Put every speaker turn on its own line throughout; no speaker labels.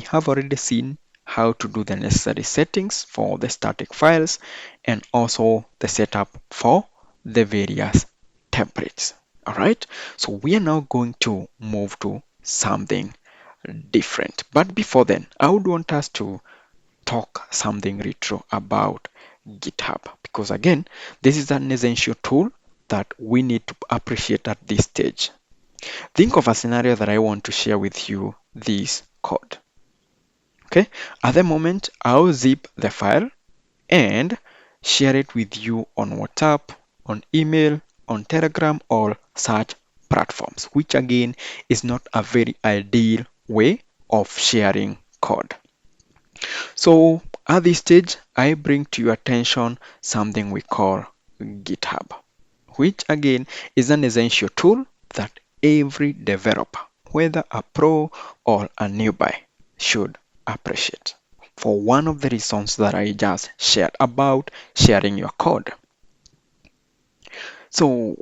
We have already seen how to do the necessary settings for the static files and also the setup for the various templates. All right, so we are now going to move to something different. But before then, I would want us to talk something retro about GitHub, because again, this is an essential tool that we need to appreciate at this stage. Think of a scenario that I want to share with you this code. Okay, at the moment, I'll zip the file and share it with you on WhatsApp, on email, on Telegram, or such platforms, which again is not a very ideal way of sharing code. So at this stage, I bring to your attention something we call GitHub, which again is an essential tool that every developer, whether a pro or a newbie, should appreciate. For one of the reasons that I just shared about sharing your code. So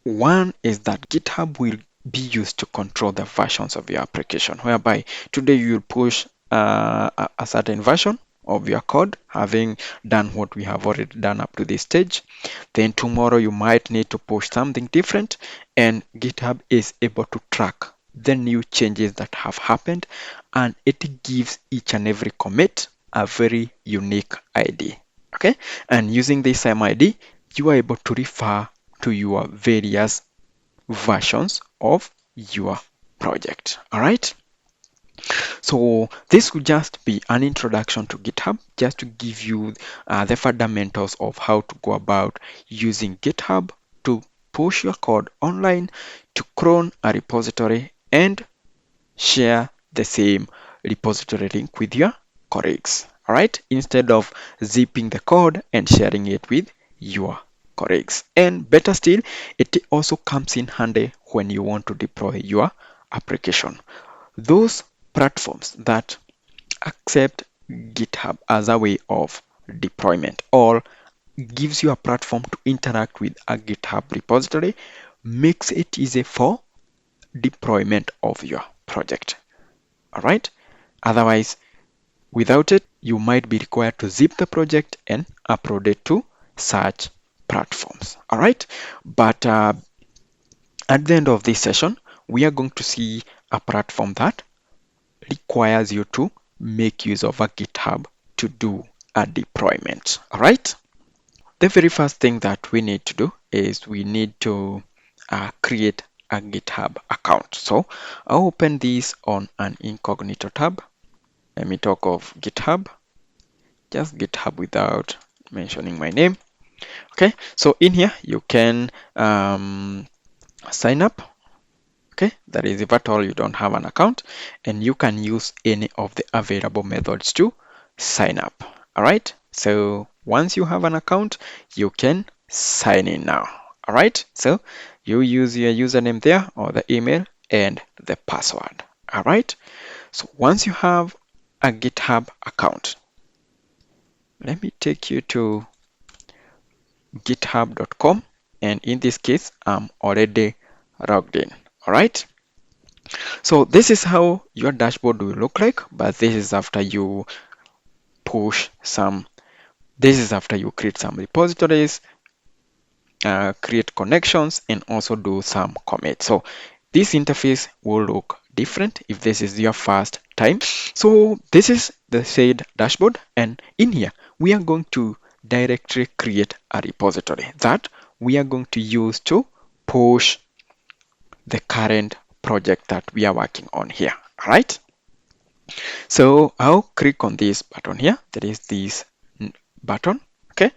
one is that GitHub will be used to control the versions of your application, whereby today you will push a certain version of your code, having done what we have already done up to this stage. Then tomorrow you might need to push something different, and GitHub is able to track the new changes that have happened, and it gives each and every commit a very unique ID. Okay, and using this same ID, you are able to refer to your various versions of your project. All right. So this will just be an introduction to GitHub, just to give you the fundamentals of how to go about using GitHub to push your code online, to clone a repository, and share the same repository link with your colleagues. All right, instead of zipping the code and sharing it with your colleagues. And better still, it also comes in handy when you want to deploy your application. Those platforms that accept GitHub as a way of deployment or gives you a platform to interact with a GitHub repository makes it easy for deployment of your project. All right. Otherwise, without it, you might be required to zip the project and upload it to such platforms. All right. But at the end of this session, we are going to see a platform that requires you to make use of a GitHub to do a deployment. All right. The very first thing that we need to do is we need to create a GitHub account. So I'll open this on an incognito tab. Let me talk of GitHub, just GitHub without mentioning my name. Okay, so in here you can sign up. Okay, that is if at all you don't have an account, and you can use any of the available methods to sign up. All right, so once you have an account, you can sign in now. All right, so you use your username there or the email and the password. All right, so once you have a GitHub account, let me take you to github.com, and in this case I'm already logged in. All right, so this is how your dashboard will look like, but this is after you push some, this is after you create some repositories, create connections, and also do some commits. So this interface will look different if this is your first time. So this is the said dashboard, and in here we are going to directly create a repository that we are going to use to push the current project that we are working on here. All right, so I'll click on this button here. There is this button. Okay,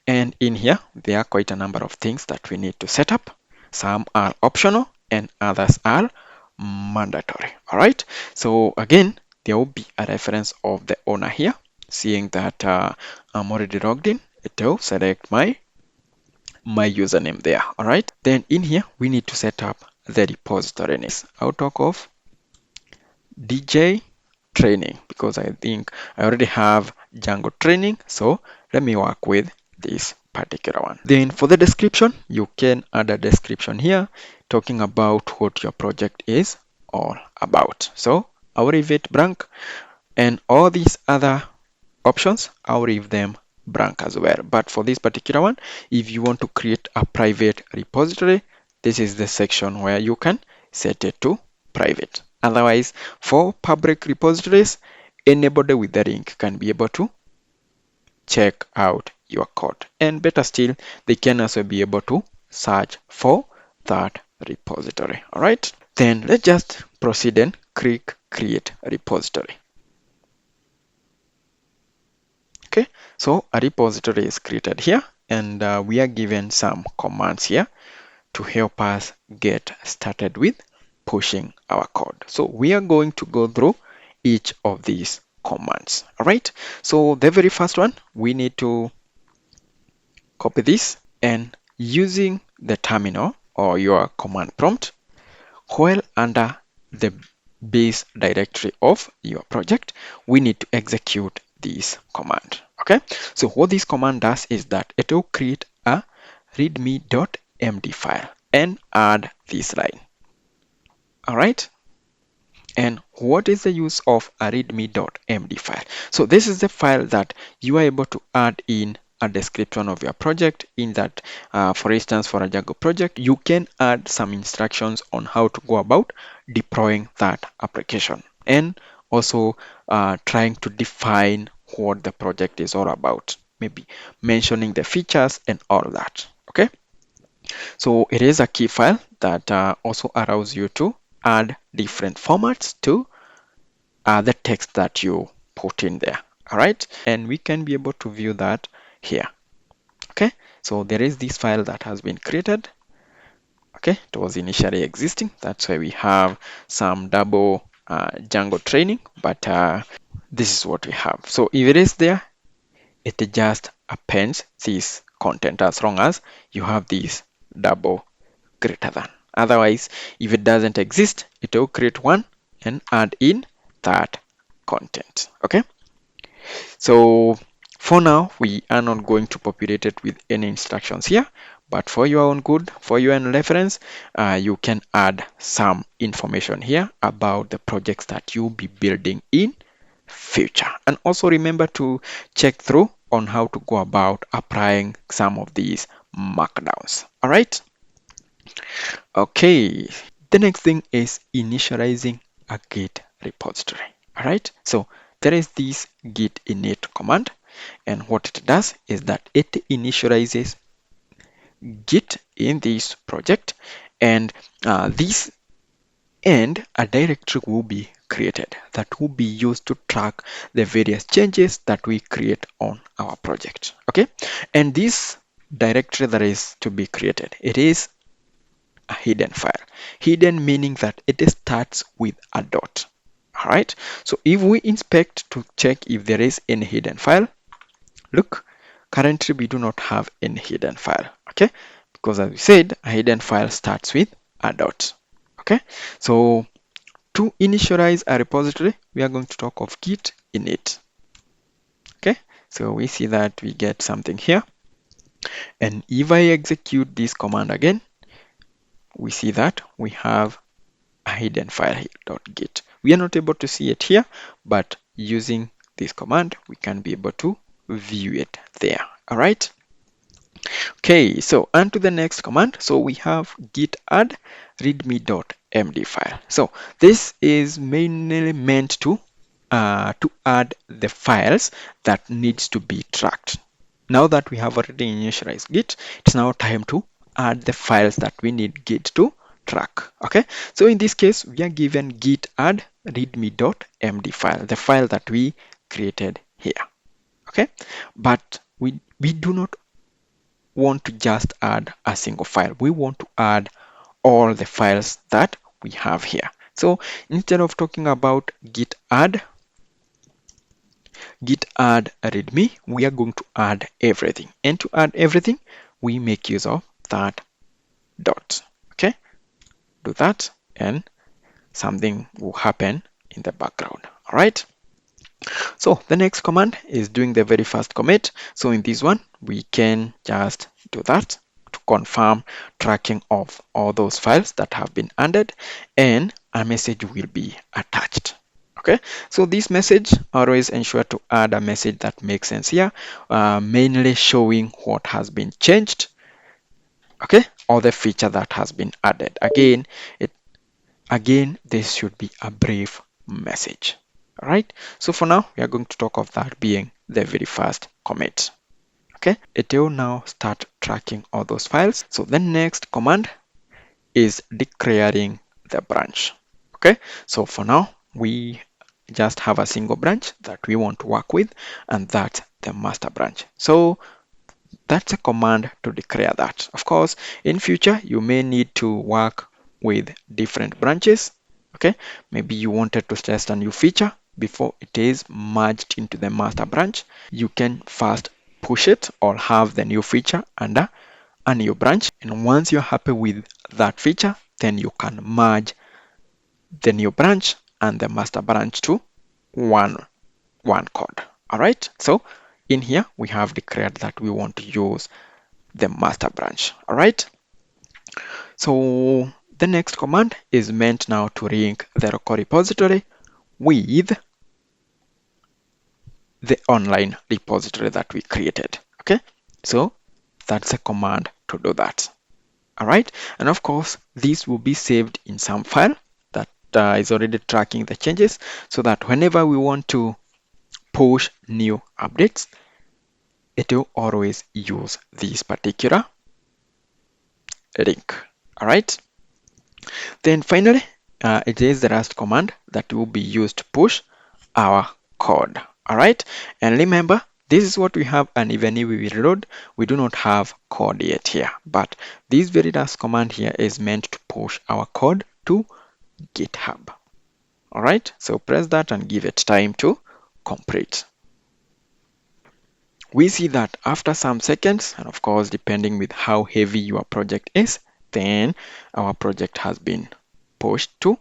and in here there are quite a number of things that we need to set up. Some are optional and others are mandatory. All right, so again there will be a reference of the owner here. Seeing that I'm already logged in, it will select my username there. All right, then in here we need to set up the repository name. I'll talk of DJ training because I think I already have Django training, so let me work with this particular one. Then for the description, you can add a description here talking about what your project is all about. So I will leave it blank. And all these other options, I'll leave them blank as well. But for this particular one, if you want to create a private repository, this is the section where you can set it to private. Otherwise, for public repositories, anybody with the link can be able to check out your code. And better still, they can also be able to search for that repository. All right. Then let's just proceed and click create repository. Okay, so a repository is created here, and we are given some commands here to help us get started with pushing our code. So we are going to go through each of these commands. All right, so the very first one, we need to copy this, and using the terminal or your command prompt, while under the base directory of your project, we need to execute this command. Okay, so what this command does is that it will create a readme.md file and add this line. All right, and what is the use of a readme.md file? So this is the file that you are able to add in a description of your project. In that, for instance, for a Django project, you can add some instructions on how to go about deploying that application, and also trying to define what the project is all about, maybe mentioning the features and all that. Okay, so it is a key file that also allows you to add different formats to the text that you put in there. All right, and we can be able to view that here. Okay, so there is this file that has been created. Okay, it was initially existing. That's why we have some double Django training, but this is what we have. So if it is there, it just appends this content as long as you have this double greater than. Otherwise, if it doesn't exist, it will create one and add in that content. Okay, so for now, we are not going to populate it with any instructions here, but for your own good, for your own reference, you can add some information here about the projects that you'll be building in future. And also remember to check through on how to go about applying some of these markdowns. All right. Okay. The next thing is initializing a Git repository. All right. So there is this git init command, and what it does is that it initializes Git in this project, and this and a directory will be created that will be used to track the various changes that we create on our project. Okay, and this directory that is to be created, it is a hidden file. Hidden meaning that it starts with a dot. All right, so if we inspect to check if there is any hidden file, look, currently we do not have any hidden file. Okay, because as we said, a hidden file starts with a dot. Okay, so to initialize a repository, we are going to talk of git init. Okay, so we see that we get something here, and if I execute this command again, we see that we have a hidden file here, .git. We are not able to see it here, but using this command, we can be able to view it there. All right. Okay, so on to the next command. So we have git add readme.md file. So this is mainly meant to add the files that needs to be tracked. Now that we have already initialized Git, it's now time to add the files that we need Git to track. Okay, so in this case, we are given git add readme.md file, the file that we created here. Okay, but we do not want to just add a single file. We want to add all the files that we have here. So instead of talking about git add readme, we are going to add everything. And to add everything, we make use of that dot. Okay, do that and something will happen in the background. All right. So the next command is doing the very first commit. So in this one, we can just do that to confirm tracking of all those files that have been added, and a message will be attached. Okay, so this message, always ensure to add a message that makes sense here, mainly showing what has been changed, okay, or the feature that has been added. Again, this should be a brief message. All right, so for now, we are going to talk of that being the very first commit. Okay, it will now start tracking all those files. So the next command is declaring the branch. Okay, so for now, we just have a single branch that we want to work with, and that's the master branch. So that's a command to declare that. Of course, in future, you may need to work with different branches. Okay, maybe you wanted to test a new feature before it is merged into the master branch. You can first push it or have the new feature under a new branch. And once you're happy with that feature, then you can merge the new branch and the master branch to one code. All right, so in here we have declared that we want to use the master branch. All right, so the next command is meant now to link the local repository with the online repository that we created. Okay, so that's a command to do that. All right, and of course this will be saved in some file that is already tracking the changes, so that whenever we want to push new updates, it will always use this particular link. All right, then finally, it is the last command that will be used to push our code. All right, and remember, this is what we have, and even if we reload, we do not have code yet here, but this very last command here is meant to push our code to GitHub. All right, so press that and give it time to complete. We see that after some seconds, and of course, depending with how heavy your project is, then our project has been pushed to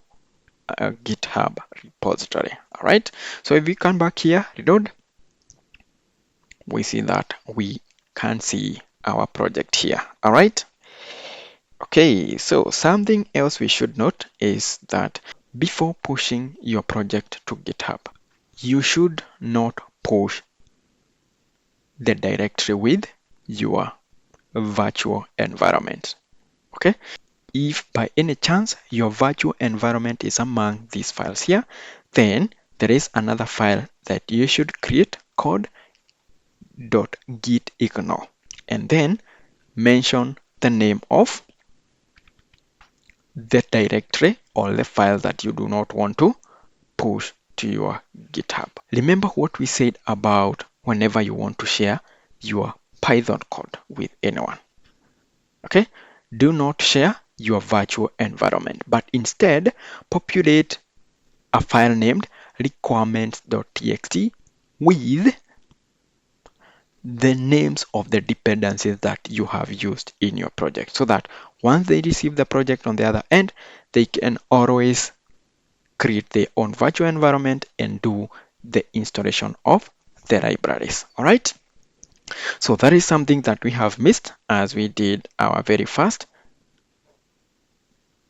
a GitHub repository. All right, so if we come back here, reload, we see that we can see our project here. All right, okay, so something else we should note is that before pushing your project to GitHub, you should not push the directory with your virtual environment. Okay, if by any chance your virtual environment is among these files here, then there is another file that you should create called .gitignore, and then mention the name of the directory or the file that you do not want to push to your GitHub. Remember what we said about whenever you want to share your Python code with anyone. Okay, do not share your virtual environment, but instead populate a file named requirements.txt with the names of the dependencies that you have used in your project, so that once they receive the project on the other end, they can always create their own virtual environment and do the installation of the libraries. All right, so that is something that we have missed as we did our very first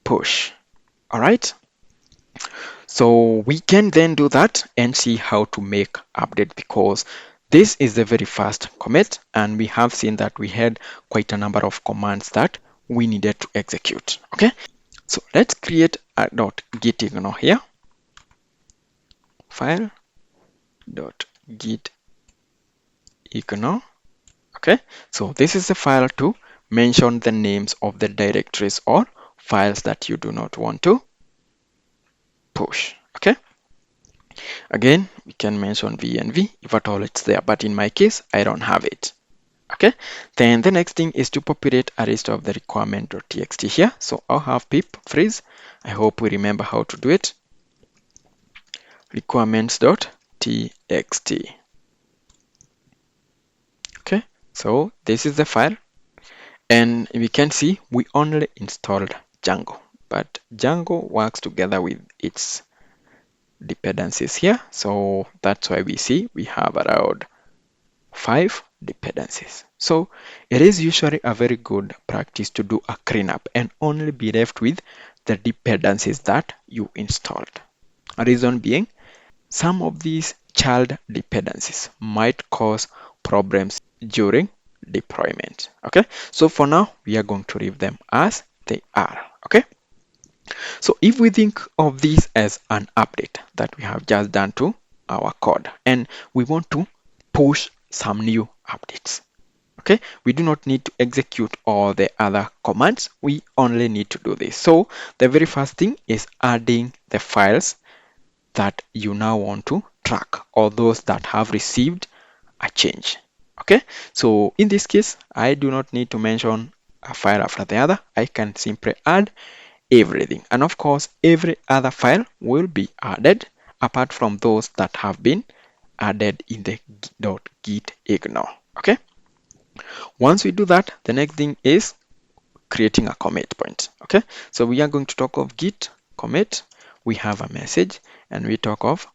push. All right, so we can then do that and see how to make update, because this is the very first commit, and we have seen that we had quite a number of commands that we needed to execute. Okay, so let's create a .gitignore here, file .gitignore. Okay, so this is the file to mention the names of the directories or files that you do not want to push. Okay, again, we can mention v if at all it's there, but in my case, I don't have it. Okay, then the next thing is to populate a list of the requirement.txt here. So I'll have pip freeze. I hope we remember how to do it. Requirements.txt. Okay, so this is the file, and we can see we only installed Django, but Django works together with its dependencies here. So that's why we see we have around 5 dependencies. So it is usually a very good practice to do a cleanup and only be left with the dependencies that you installed. A reason being, some of these child dependencies might cause problems during deployment. Okay, so for now, we are going to leave them as they are. Okay, so if we think of this as an update that we have just done to our code and we want to push some new updates. Okay, we do not need to execute all the other commands. We only need to do this. So the very first thing is adding the files that you now want to track, or those that have received a change. Okay, so in this case, I do not need to mention a file after the other. I can simply add everything. And of course, every other file will be added apart from those that have been added in the .gitignore. Okay, once we do that, the next thing is creating a commit point. Okay, so we are going to talk of git commit. We have a message and we talk of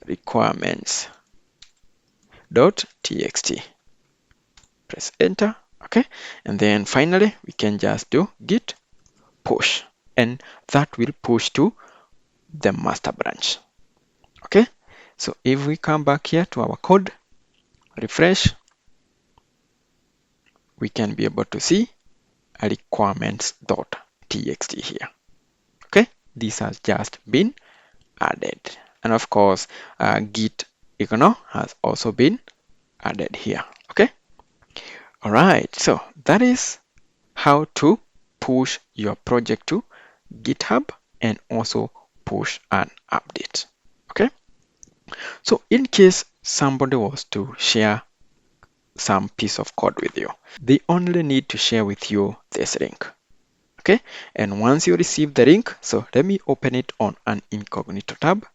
requirements.txt. Press enter. Okay, and then finally we can just do git push, and that will push to the master branch. Okay, so if we come back here to our code, refresh, we can be able to see a requirements.txt here. Okay, this has just been added, and of course git ignore has also been added here. Okay, all right, so that is how to push your project to GitHub and also push an update. Okay, so in case somebody was to share some piece of code with you, they only need to share with you this link. Okay, and once you receive the link, so let me open it on an incognito tab.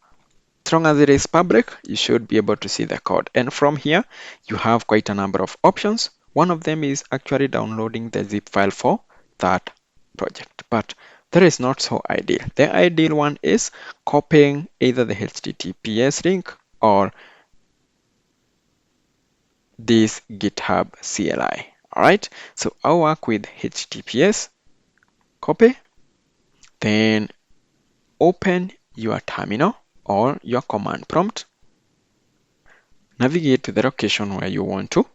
As long as it is public, you should be able to see the code, and from here you have quite a number of options. One of them is actually downloading the zip file for that project, but that is not so ideal. The ideal one is copying either the HTTPS link or this GitHub CLI. All right, so I'll work with HTTPS, copy, then open your terminal or your command prompt, navigate to the location where you want to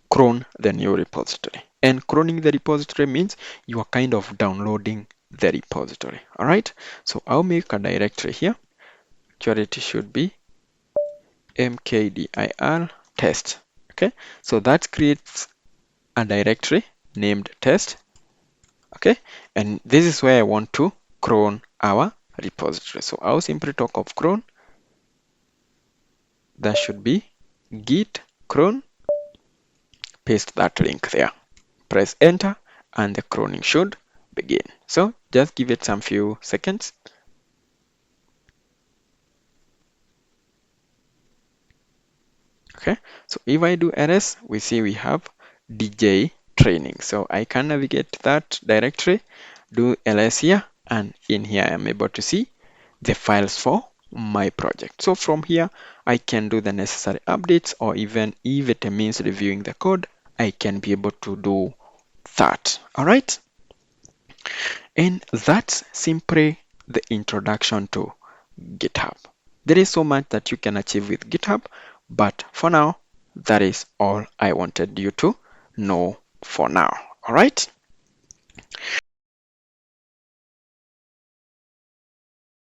clone the new repository. And cloning the repository means you are kind of downloading the repository. All right, so I'll make a directory here. Actually, it should be mkdir test. Okay, so that creates a directory named test. Okay, and this is where I want to clone our repository. So I'll simply talk of clone. That should be git clone. Paste that link there. Press enter and the cloning should begin. So just give it some few seconds. Okay, so if I do ls, we see we have DJ training. So I can navigate to that directory, do ls here, and in here I am able to see the files for my project. So from here, I can do the necessary updates, or even if it means reviewing the code, I can be able to do that. All right. And that's simply the introduction to GitHub. There is so much that you can achieve with GitHub, but for now, that is all I wanted you to know for now. All right.